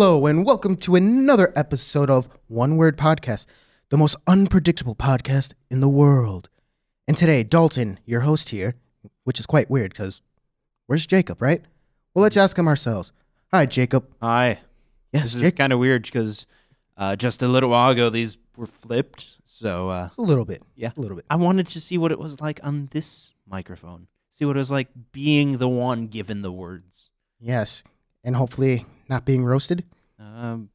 Hello, and welcome to another episode of One Word Podcast, the most unpredictable podcast in the world. And today, Dalton, your host here, which is quite weird because where's Jacob, right? Well, let's ask him ourselves. Hi, Jacob. Hi. Yes, this is kind of weird because just a little while ago, these were flipped. So a little bit. Yeah. A little bit. I wanted to see what it was like on this microphone. See what it was like being the one given the words. Yes, and hopefully not being roasted.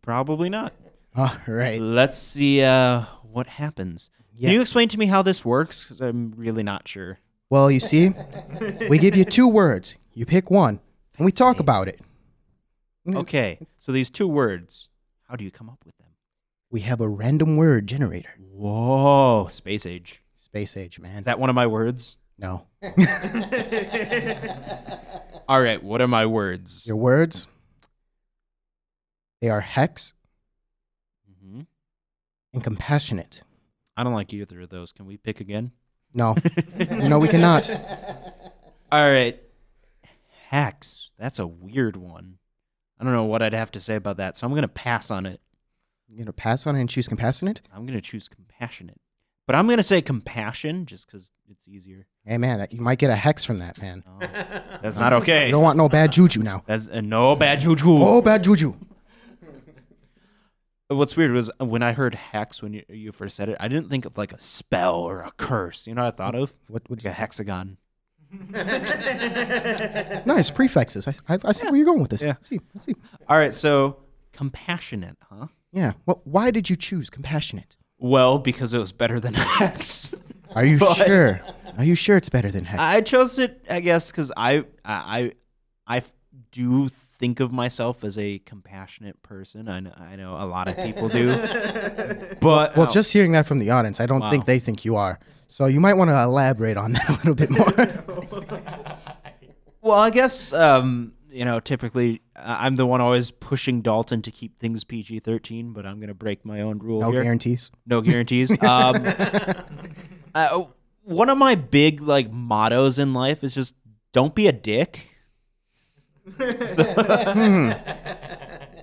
Probably not. All right. Let's see what happens. Yeah. Can you explain to me how this works? Because I'm really not sure. Well, you see, we give you two words. You pick one, and we talk about it. Okay, so these two words, how do you come up with them? We have a random word generator. Whoa, space age. Space age, man. Is that one of my words? No. All right, what are my words? Your words? They are hex and compassionate. I don't like either of those. Can we pick again? No. No, we cannot. All right. Hex. That's a weird one. I don't know what I'd have to say about that, so I'm going to pass on it. You're going to pass on it and choose compassionate? I'm going to choose compassionate. But I'm going to say compassion just because it's easier. Hey, man, you might get a hex from that, man. Oh, that's not okay. You don't want no bad juju now. That's no bad juju. Oh, bad juju. What's weird was when I heard hex when you first said it, I didn't think of like a spell or a curse. You know what I thought of? What like a hexagon. Nice prefixes. I see where you're going with this. Yeah. I see. All right, so compassionate, huh? Yeah. Well, why did you choose compassionate? Well, because it was better than hex. Are you sure? Are you sure it's better than hex? I chose it, I guess, because I do think of myself as a compassionate person. I know a lot of people do. But well, just hearing that from the audience, I don't think they think you are. So you might want to elaborate on that a little bit more. Well, I guess typically I'm the one always pushing Dalton to keep things PG-13, but I'm going to break my own rule here. No guarantees. No guarantees. One of my big mottos in life is just don't be a dick.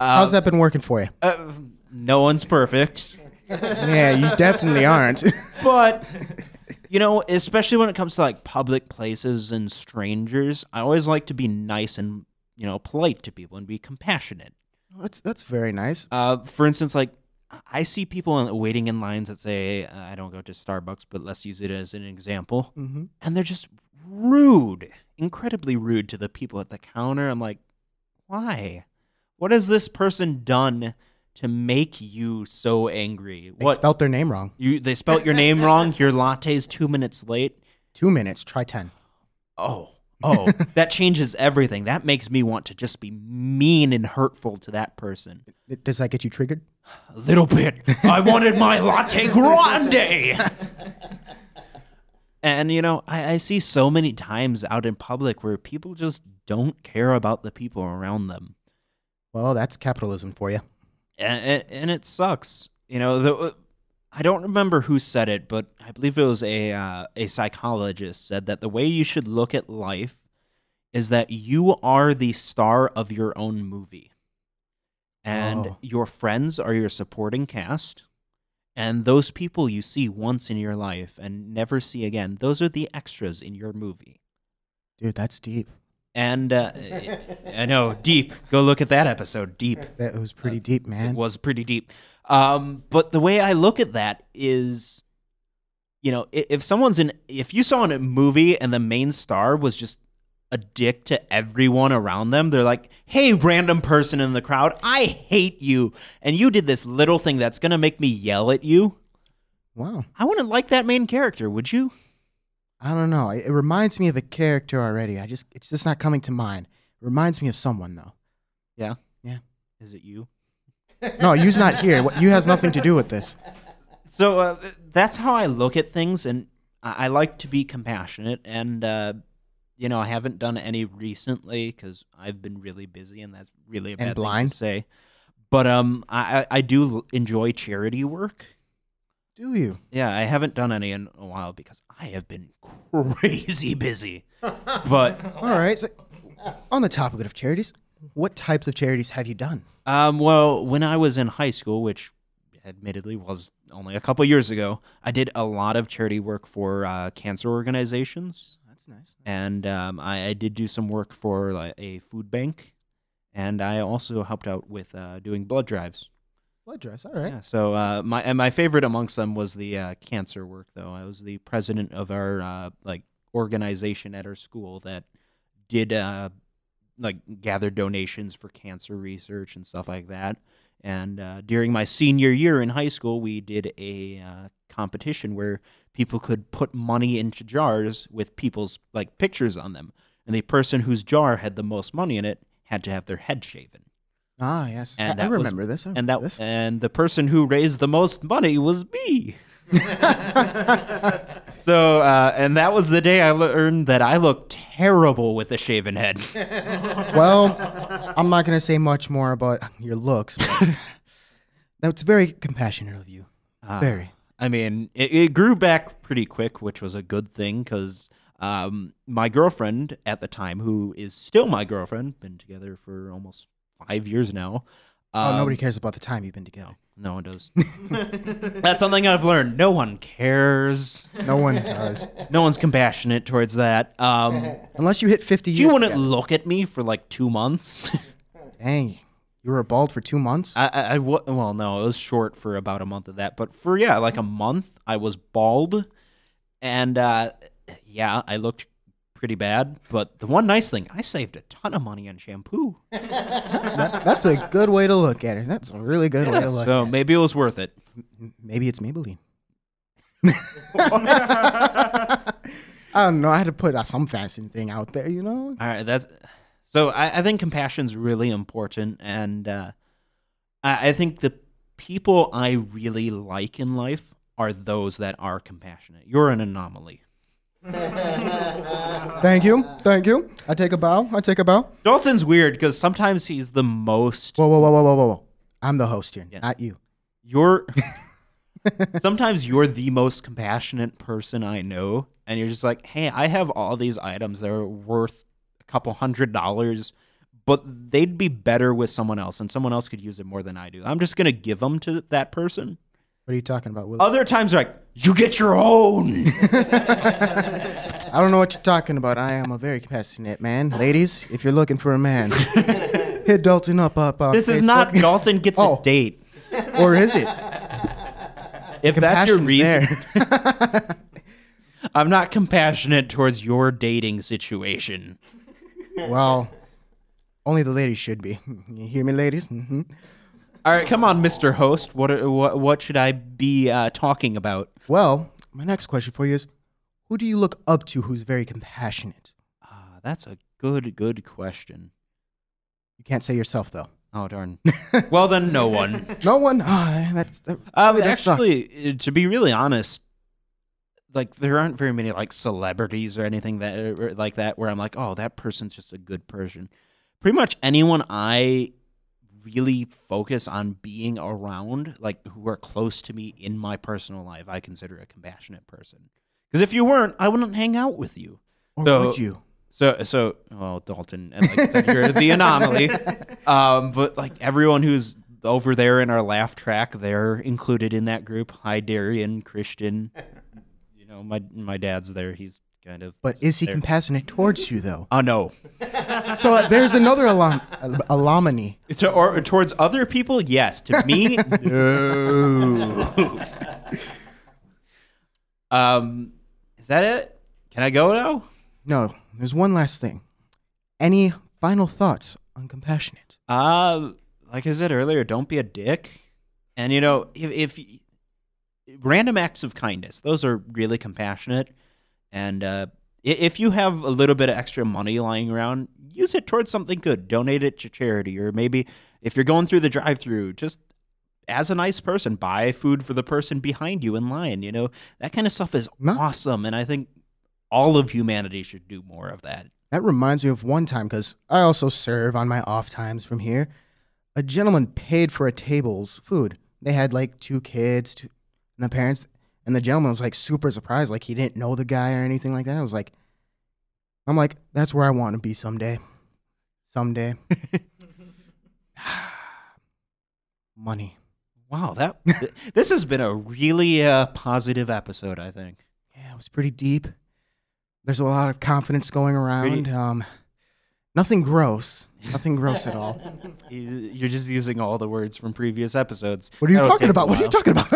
How's that been working for you? No one's perfect. Yeah, you definitely aren't. But, especially when it comes to public places and strangers, I always like to be nice and, polite to people and be compassionate. That's very nice. For instance, I see people waiting in lines that say, I don't go to Starbucks, but let's use it as an example. Mm-hmm. And they're just rude, incredibly rude to the people at the counter. I'm like, why? What has this person done to make you so angry? They spelt their name wrong. They spelt your name wrong? Your latte's 2 minutes late? 2 minutes. Try 10. Oh, that changes everything. That makes me want to just be mean and hurtful to that person. Does that get you triggered? A little bit. I wanted my latte grande. And, I see so many times out in public where people just don't care about the people around them. Well, that's capitalism for you. And it sucks. I don't remember who said it, but I believe it was a psychologist said that the way you should look at life is that you are the star of your own movie. And your friends are your supporting cast. And those people you see once in your life and never see again, those are the extras in your movie. Dude, that's deep. And I know, deep. Go look at that episode, deep. That was pretty deep, man. It was pretty deep. But the way I look at that is, if you saw a movie and the main star was just a dick to everyone around them, they're like, hey, random person in the crowd, I hate you. And you did this little thing that's going to make me yell at you. Wow. I wouldn't like that main character, would you? I don't know. It reminds me of a character already. It's just not coming to mind. It reminds me of someone, though. Yeah? Yeah. Is it you? No, you's not here. You has nothing to do with this. So that's how I look at things, and I like to be compassionate, and I haven't done any recently because I've been really busy, and that's really a bad thing to say. But I do enjoy charity work. Do you? Yeah, I haven't done any in a while because I have been crazy busy. But all right. So, on the topic of charities, what types of charities have you done? Well, when I was in high school, which admittedly was only a couple years ago, I did a lot of charity work for cancer organizations. That's nice. And I did do some work for like, a food bank, and I also helped out with doing blood drives. Blood drives, all right. Yeah, so my favorite amongst them was the cancer work, though. I was the president of our like organization at our school that did like gather donations for cancer research and stuff like that. And during my senior year in high school, we did a competition where people could put money into jars with people's like pictures on them, and the person whose jar had the most money in it had to have their head shaven. Ah, yes. And I remember this. And the person who raised the most money was me. So, and that was the day I learned that I looked terrible with a shaven head. Well, I'm not going to say much more about your looks, but that's very compassionate of you. Very. I mean, it grew back pretty quick, which was a good thing because my girlfriend at the time, who is still my girlfriend, been together for almost 5 years now. Nobody cares about the time you've been together. No one does. That's something I've learned. No one cares. No one does. No one's compassionate towards that. Unless you hit 50 years. She wouldn't look at me for like 2 months. Dang. You were bald for 2 months? Well, no, it was short for about a month of that. But for, yeah, like a month, I was bald. And, yeah, I looked pretty bad. But the one nice thing, I saved a ton of money on shampoo. That's a good way to look at it. That's a really good way to look at it. So maybe it was worth it. Maybe it's Maybelline. I don't know. I had to put some fashion thing out there, you know? All right, so I think compassion's really important, and I think the people I really like in life are those that are compassionate. You're an anomaly. Thank you. Thank you. I take a bow. Dalton's weird because sometimes he's the most... Whoa. I'm the host here, not you. Sometimes you're the most compassionate person I know, and you're just like, hey, I have all these items that are worth a couple $100, but they'd be better with someone else, and someone else could use it more than I do. I'm just going to give them to that person. What are you talking about, Will? Other times they're like, you get your own. I don't know what you're talking about. I am a very compassionate man. Ladies, if you're looking for a man, hit Dalton up on This Facebook. is not Dalton gets a date. Or is it? If that's your reason. There. I'm not compassionate towards your dating situation. Well, only the ladies should be. You hear me, ladies? Mm-hmm. All right, come on, Mr. Host. What should I be talking about? Well, my next question for you is, who do you look up to who's very compassionate? That's a good question. You can't say yourself, though. Oh, darn. Well, then no one. No one? Actually, to be really honest, like there aren't very many like celebrities or anything that like that where I'm like, oh, that person's just a good person. Pretty much anyone I really focus on being around, like who are close to me in my personal life, I consider a compassionate person. Because if you weren't, I wouldn't hang out with you. Or would you? So, well, Dalton, and like I said, you're the anomaly. But like everyone who's over there in our laugh track, they're included in that group. Hi, Darian, Christian. You know, my dad's there. He's kind of. But is he compassionate towards you, though? Oh, no. So there's another alumni. Towards other people, yes. To me, no. Is that it? Can I go now? No, there's one last thing. Any final thoughts on compassionate? Like I said earlier, don't be a dick. And you know, if random acts of kindness, those are really compassionate. And if you have a little bit of extra money lying around, use it towards something good. Donate it to charity, or maybe if you're going through the drive-through, just as a nice person, buy food for the person behind you in line. You know, that kind of stuff is awesome, and I think all of humanity should do more of that. That reminds me of one time, because I also serve on my off times from here. A gentleman paid for a table's food. They had like 2 kids and the parents, and the gentleman was like super surprised, like he didn't know the guy or anything like that. I'm like, that's where I want to be someday. someday. Money. Wow, this has been a really positive episode, I think. Yeah, it was pretty deep. There's a lot of confidence going around. Nothing gross. Nothing gross at all. You're just using all the words from previous episodes. What are you talking about? What are you talking about?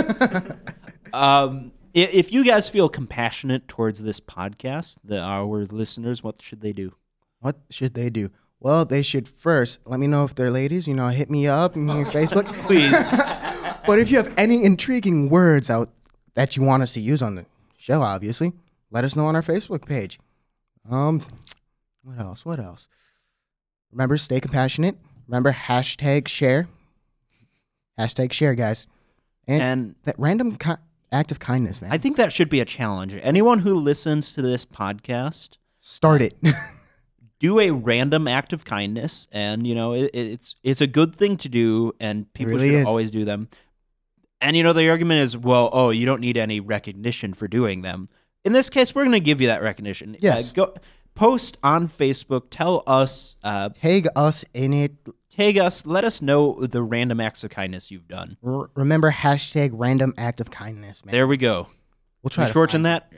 If you guys feel compassionate towards this podcast, our listeners, what should they do? What should they do? Well, they should first let me know if they're ladies. Hit me up on your Facebook. Please. But if you have any intriguing words out that you want us to use on the show, obviously, let us know on our Facebook page. What else? Remember, stay compassionate. Remember, #share. #share, guys. And that random act of kindness, man. I think that should be a challenge. Anyone who listens to this podcast, start it. Do a random act of kindness, and it's a good thing to do, and people should always do them. And the argument is, well, you don't need any recognition for doing them. In this case, we're going to give you that recognition. Yes. Go post on Facebook. Tell us. Tag us in it. Tag us. Let us know the random acts of kindness you've done. Remember, #random act of kindness, man. There we go. We'll try to shorten that.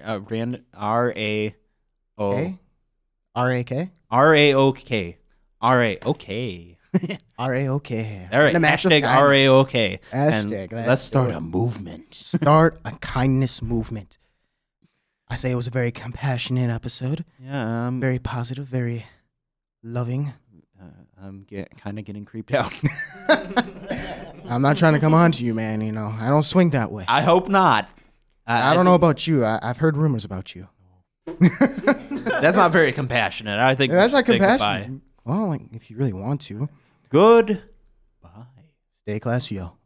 R-A-O. R-A-K? R-A-O-K. R-A-O-K. R-A-O-K. All right, #R-A-O-K. Let's start a movement. Start a kindness movement. I say it was a very compassionate episode. Yeah. Very positive, very loving. I'm kind of getting creeped out. I'm not trying to come on to you, man. I don't swing that way. I hope not. I don't know about you. I've heard rumors about you. That's not very compassionate. I think that's not compassionate. Well, if you really want to. Goodbye. Stay classy, yo.